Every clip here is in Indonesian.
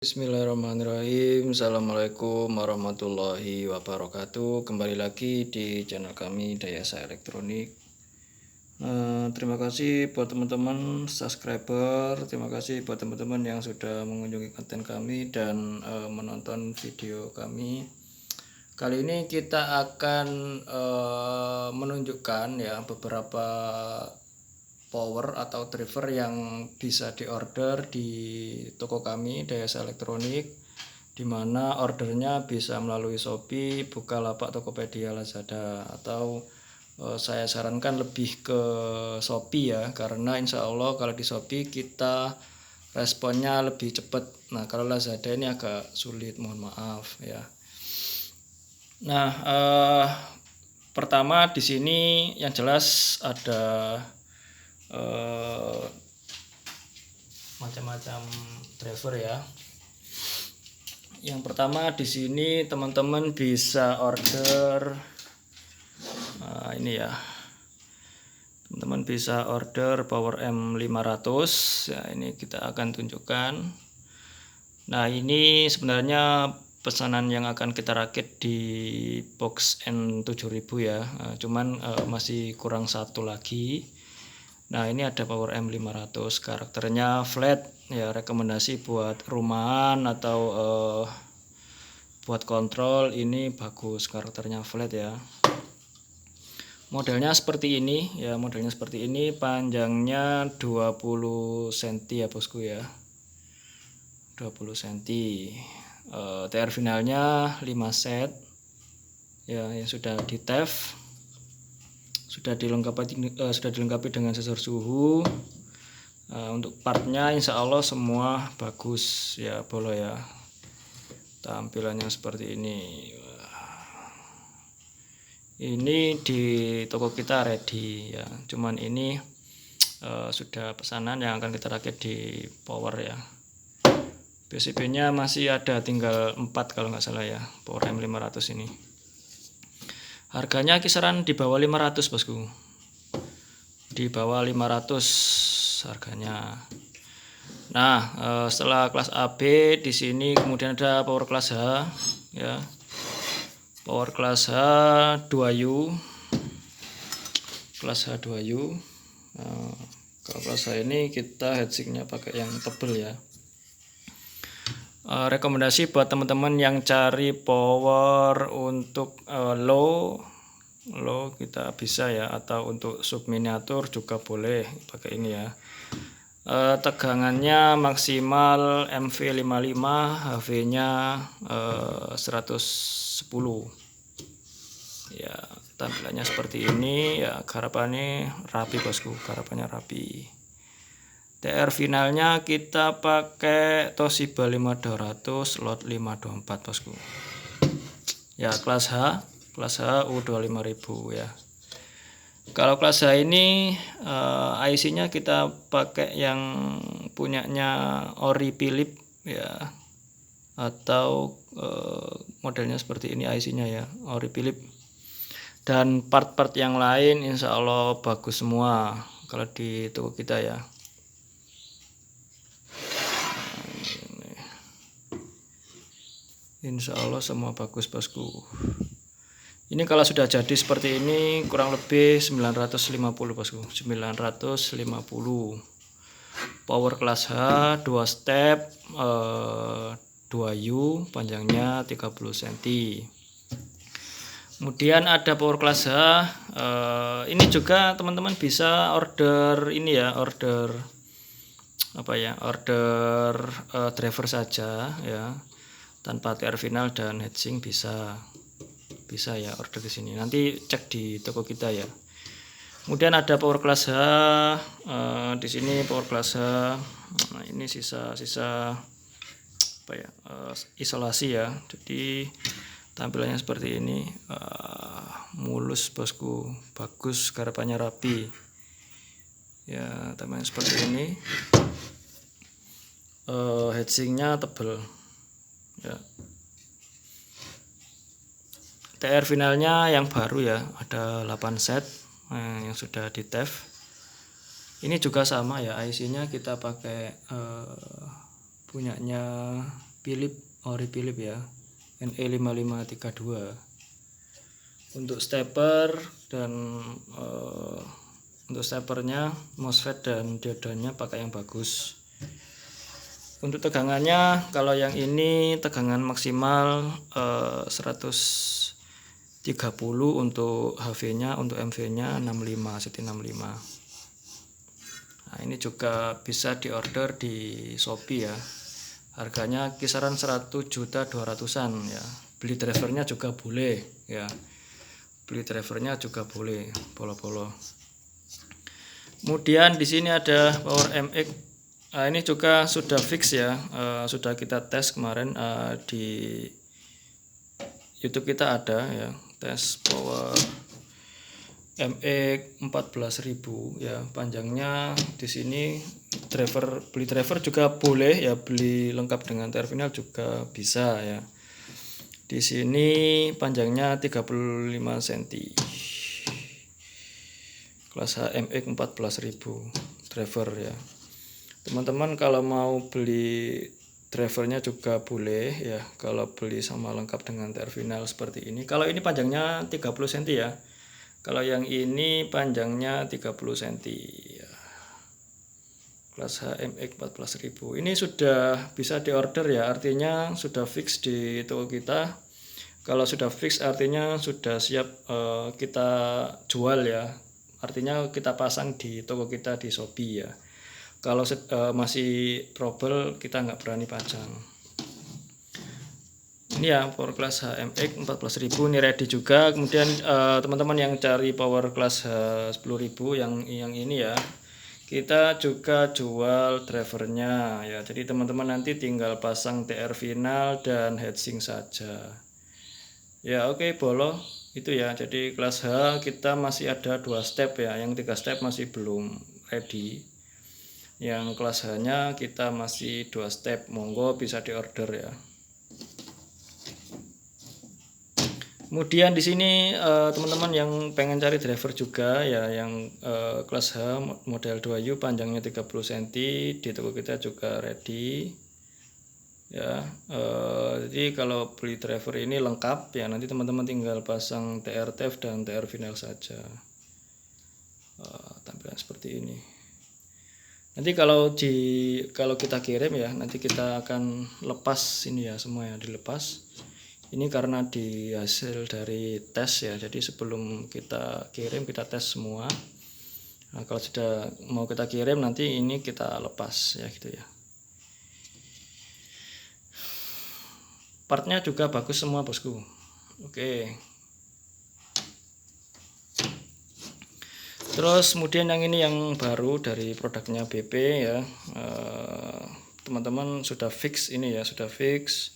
Bismillahirrahmanirrahim. Assalamualaikum warahmatullahi wabarakatuh. Kembali lagi di channel kami Dayasa Elektronik. Terima kasih buat teman-teman subscriber. Terima kasih buat teman-teman yang sudah mengunjungi konten kami dan menonton video kami. Kali ini kita akan menunjukkan ya beberapa power atau driver yang bisa diorder di toko kami Dayasa Elektronik, dimana ordernya bisa melalui Shopee, Bukalapak, Tokopedia, Lazada, atau saya sarankan lebih ke Shopee ya, karena insya Allah kalau di Shopee kita responnya lebih cepat. Nah kalau Lazada ini agak sulit, mohon maaf ya. Nah pertama di sini yang jelas ada macam-macam driver ya. Yang pertama di sini teman-teman bisa order ini ya. Teman-teman bisa order Power M500 ya, ini kita akan tunjukkan. Nah, ini sebenarnya pesanan yang akan kita rakit di box N7000 ya. Cuman masih kurang satu lagi. Nah ini ada Power M500, karakternya flat ya, rekomendasi buat rumahan atau buat kontrol ini bagus, karakternya flat ya. Modelnya seperti ini ya, modelnya seperti ini, panjangnya 20 cm ya bosku ya, 20 cm. TR finalnya 5 set ya, yang sudah di TEF, sudah dilengkapi dengan sensor suhu. Untuk partnya insya Allah semua bagus ya bolo ya, tampilannya seperti ini. Ini di toko kita ready ya, cuman ini sudah pesanan yang akan kita rakit di power ya. PCB nya masih ada, tinggal 4 kalau nggak salah ya, Power M500 ini. Harganya kisaran di bawah 500 bosku, di bawah 500 harganya. Nah setelah kelas AB di sini kemudian ada power kelas H ya, power kelas H 2U, kelas H 2U. Kalau kelas H ini kita heatsinknya pakai yang tebel ya. Rekomendasi buat teman-teman yang cari power untuk low kita bisa ya, atau untuk sub miniatur juga boleh pakai ini ya. Tegangannya maksimal MV55, HV nya 110 ya. Tampilannya seperti ini ya, garapannya rapi bosku, garapannya rapi. TR finalnya kita pakai Toshiba 5200 slot 524 bosku ya, kelas H U25000 ya. Kalau kelas H ini IC nya kita pakai yang punyanya Ori Philip ya, atau modelnya seperti ini IC nya ya, Ori Philip. Dan part-part yang lain insya Allah bagus semua kalau di toko kita ya. Insya Allah semua bagus bosku. Ini kalau sudah jadi seperti ini kurang lebih 950 bosku, 950. Power kelas H 2 step 2U, panjangnya 30 cm. Kemudian ada power kelas H, ini juga teman-teman bisa order ini ya, order apa ya, order driver saja ya, tanpa TR final dan heatsink bisa ya order di sini. Nanti cek di toko kita ya. Kemudian ada power kelas H, di sini power kelas H. Nah, ini sisa apa ya, isolasi ya. Jadi tampilannya seperti ini, mulus bosku, bagus, garapannya rapi ya, tampilannya seperti ini. Heatsinknya tebel ya. TR finalnya yang baru ya, ada 8 set yang sudah di TEF. Ini juga sama ya, IC nya kita pakai punyanya ori Philip ya, NE5532. Untuk stepper dan untuk steppernya, MOSFET dan diodanya pakai yang bagus. Untuk tegangannya, kalau yang ini tegangan maksimal 130 untuk HV-nya, untuk MV-nya 65 ST65. Nah, ini juga bisa diorder di Shopee ya. Harganya kisaran 1.200.000-an ya. Beli drivernya juga boleh ya. Beli drivernya juga boleh, polo-polo. Kemudian di sini ada Power MX. Nah, ini juga sudah fix ya. Sudah kita tes kemarin di YouTube kita ada ya, tes Power MX 14.000 ya. Panjangnya di sini beli driver juga boleh ya, beli lengkap dengan terminal juga bisa ya. Di sini panjangnya 35 cm. Kelas HMX 14.000 driver ya. Teman-teman kalau mau beli drivernya juga boleh ya, kalau beli sama lengkap dengan terminal seperti ini. Kalau ini panjangnya 30 cm ya. Kalau yang ini panjangnya 30 cm ya. Kelas HMX 14.000. Ini sudah bisa diorder ya, artinya sudah fix di toko kita. Kalau sudah fix artinya sudah siap kita jual ya. Artinya kita pasang di toko kita di Shopee ya. Kalau masih trouble kita nggak berani pasang. Ini ya power class HMX 14.000 ini ready juga. Kemudian teman-teman yang cari power class 10.000 yang ini ya, kita juga jual drivernya ya. Jadi teman-teman nanti tinggal pasang TR final dan heatsink saja ya. Oke, bolo itu ya. Jadi kelas H kita masih ada 2 step ya, yang 3 step masih belum ready. Yang kelas H nya kita masih 2 step, monggo bisa diorder ya. Kemudian di sini teman-teman yang pengen cari driver juga ya, yang kelas H model 2U panjangnya 30 cm di toko kita juga ready ya. Jadi kalau beli driver ini lengkap ya, nanti teman-teman tinggal pasang TR TEF dan TR final saja. Tampilan seperti ini. Nanti kalau kita kirim ya, nanti kita akan lepas ini ya, semua ya dilepas. Ini karena di hasil dari tes ya, jadi sebelum kita kirim kita tes semua. Nah, kalau sudah mau kita kirim nanti ini kita lepas ya gitu ya. Partnya juga bagus semua bosku. Oke. Terus kemudian yang ini yang baru dari produknya BP ya. Teman-teman sudah fix ini ya, sudah fix.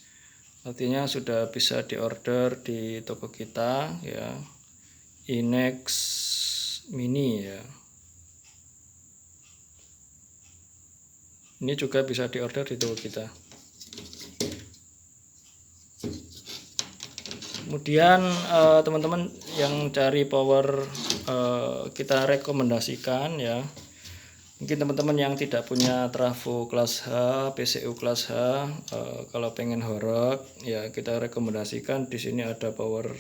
Artinya sudah bisa diorder di toko kita ya. Inex Mini ya. Ini juga bisa diorder di toko kita. Kemudian teman-teman yang cari power kita rekomendasikan ya. Mungkin teman-teman yang tidak punya trafo kelas H, PCU kelas H, kalau pengen horok ya kita rekomendasikan di sini ada power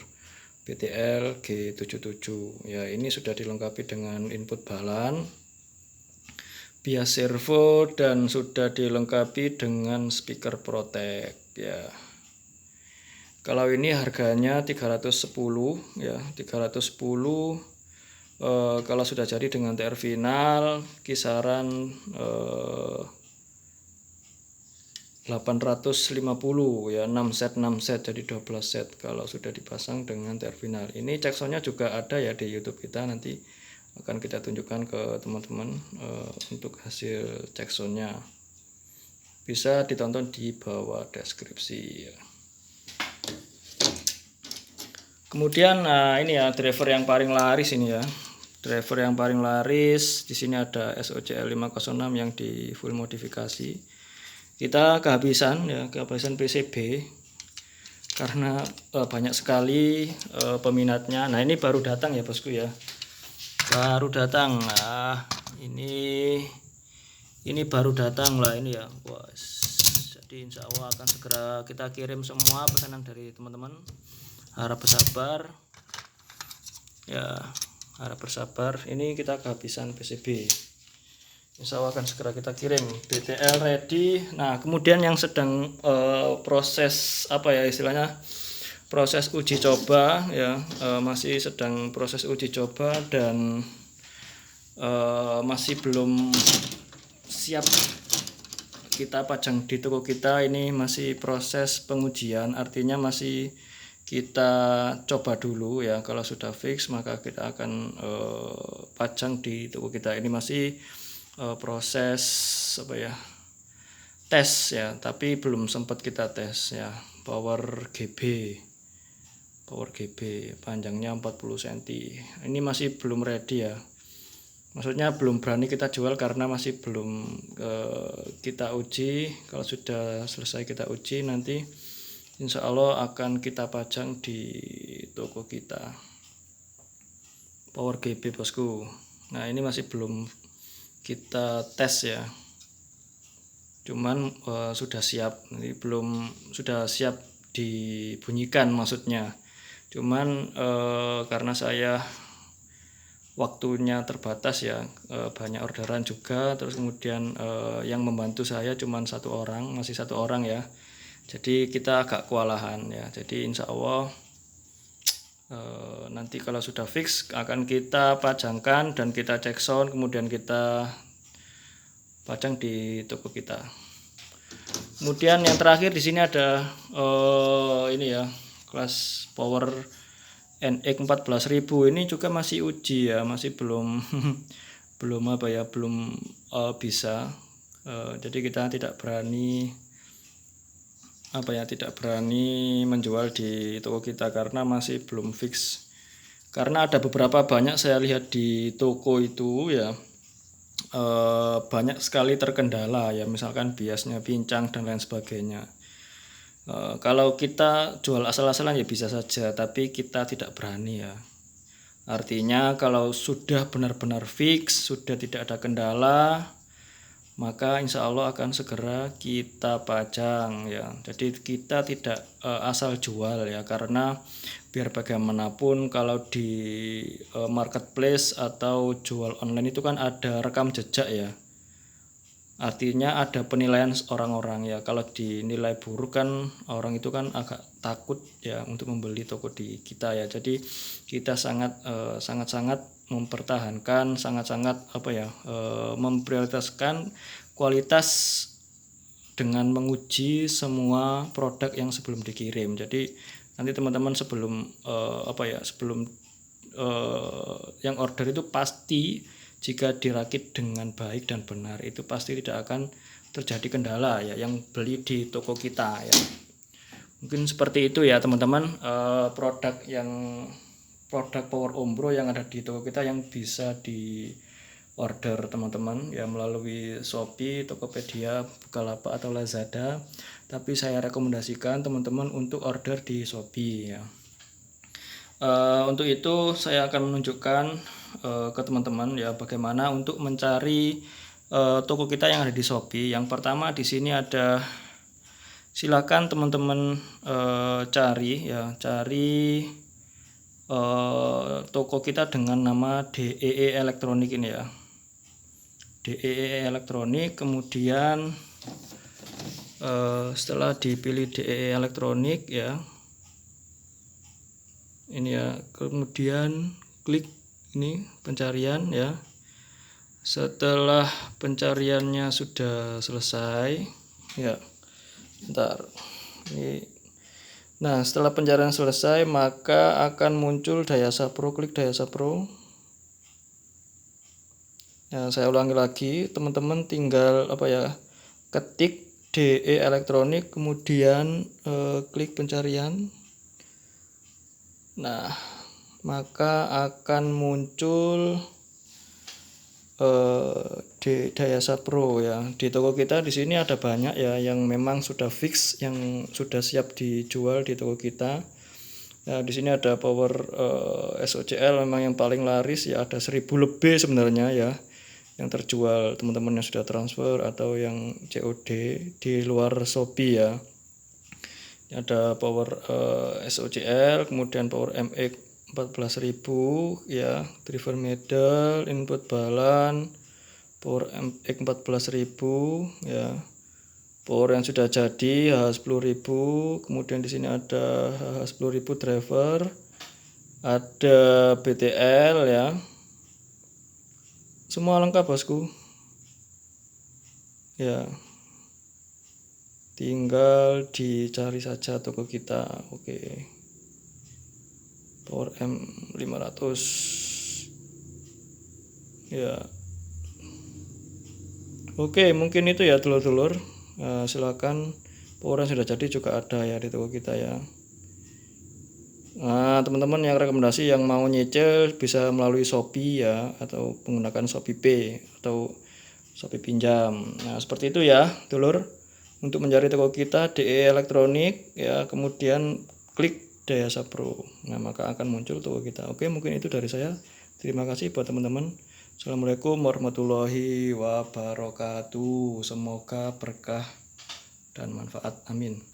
BTL G77 ya. Ini sudah dilengkapi dengan input balan, bias servo, dan sudah dilengkapi dengan speaker Protect ya. Kalau ini harganya 310 ya, 310. Kalau sudah jadi dengan TR final kisaran 850 ya, 6 set jadi 12 set kalau sudah dipasang dengan TR final. Ini check soundnya juga ada ya di YouTube kita, nanti akan kita tunjukkan ke teman-teman untuk hasil check soundnya. Bisa ditonton di bawah deskripsi ya. Kemudian ini ya driver yang paling laris ini ya. Driver yang paling laris di sini ada SOCL 506 yang di full modifikasi. Kita kehabisan PCB karena banyak sekali peminatnya. Nah, ini baru datang ya bosku ya. Baru datang. Nah, ini baru datang lah ini ya. Wah, jadi Jadi insya Allah akan segera kita kirim semua pesanan dari teman-teman. Harap bersabar ya, harap bersabar. Ini kita kehabisan PCB, insya Allah akan segera kita kirim. BTL ready. Nah kemudian yang sedang proses apa ya istilahnya, proses uji coba ya, masih sedang proses uji coba dan masih belum siap kita pajang di toko kita. Ini masih proses pengujian, artinya masih kita coba dulu ya. Kalau sudah fix maka kita akan pajang di toko kita. Ini masih proses apa ya, tes ya, tapi belum sempat kita tes ya. Power GB panjangnya 40 cm. Ini masih belum ready ya, maksudnya belum berani kita jual karena masih belum kita uji. Kalau sudah selesai kita uji, nanti insya Allah akan kita pajang di toko kita. Power GB bosku. Nah ini masih belum kita tes ya, cuman sudah siap. Ini belum sudah siap dibunyikan maksudnya, cuman karena saya waktunya terbatas ya, banyak orderan juga, terus kemudian yang membantu saya cuman masih satu orang ya, jadi kita agak kewalahan ya. Jadi insya Allah nanti kalau sudah fix akan kita pajangkan dan kita cek sound, kemudian kita pajang di toko kita. Kemudian yang terakhir di sini ada ini ya, kelas power NX 14.000. Ini juga masih uji ya, masih belum belum apa ya, belum bisa. Jadi kita tidak berani apa ya, tidak berani menjual di toko kita karena masih belum fix. Karena ada beberapa banyak saya lihat di toko itu ya, banyak sekali terkendala ya, misalkan biasnya pincang dan lain sebagainya. Kalau kita jual asal-asalan ya bisa saja, tapi kita tidak berani ya. Artinya kalau sudah benar-benar fix, sudah tidak ada kendala, maka insya Allah akan segera kita pajang ya. Jadi kita tidak asal jual ya, karena biar bagaimanapun kalau di marketplace atau jual online itu kan ada rekam jejak ya, artinya ada penilaian orang-orang ya. Kalau dinilai buruk kan orang itu kan agak takut ya untuk membeli toko di kita ya. Jadi kita sangat-sangat mempertahankan, sangat-sangat apa ya, memprioritaskan kualitas dengan menguji semua produk yang sebelum dikirim. Jadi nanti teman-teman sebelum sebelum yang order itu pasti, jika dirakit dengan baik dan benar itu pasti tidak akan terjadi kendala ya yang beli di toko kita ya. Mungkin seperti itu ya teman-teman, produk Power Ombro yang ada di toko kita yang bisa di order teman-teman ya melalui Shopee, Tokopedia, Bukalapak atau Lazada. Tapi saya rekomendasikan teman-teman untuk order di Shopee ya. Untuk itu saya akan menunjukkan ke teman-teman ya bagaimana untuk mencari toko kita yang ada di Shopee. Yang pertama di sini ada, silakan teman-teman cari toko kita dengan nama DEE Elektronik ini ya. DEE Elektronik, kemudian setelah dipilih DEE Elektronik ya, ini ya, kemudian klik ini pencarian ya. Setelah pencariannya sudah selesai ya, bentar ini. Nah setelah pencarian selesai maka akan muncul Dayasa Pro. Klik Dayasa Pro ya. Saya ulangi lagi, teman-teman tinggal apa ya, ketik DE Elektronik, kemudian klik pencarian. Nah maka akan muncul Dayasa Pro ya. Di toko kita di sini ada banyak ya yang memang sudah fix, yang sudah siap dijual di toko kita. Nah di sini ada power SOCL memang yang paling laris ya, ada 1000 lebih sebenarnya ya yang terjual, teman-teman yang sudah transfer atau yang COD di luar Shopee ya. Ini ada power SOCL, kemudian power MX 14.000 ya, driver medal, input balan, power MX 14.000 ya. Power yang sudah jadi HH10.000, kemudian di sini ada HH10.000 driver, ada BTL ya. Semua lengkap bosku. Ya. Tinggal dicari saja toko kita. Oke. Power M500. Ya. Oke, mungkin itu ya dulur-dulur. Silakan, power yang sudah jadi juga ada ya di toko kita ya. Nah, teman-teman yang rekomendasi yang mau nyicil bisa melalui Shopee ya, atau menggunakan Shopee Pay atau Shopee pinjam. Nah, seperti itu ya, dulur. Untuk mencari toko kita DE Elektronik ya, kemudian klik Dayasa Pro. Nah, maka akan muncul toko kita. Oke, mungkin itu dari saya. Terima kasih buat teman-teman. Assalamualaikum warahmatullahi wabarakatuh. Semoga berkah dan manfaat. Amin.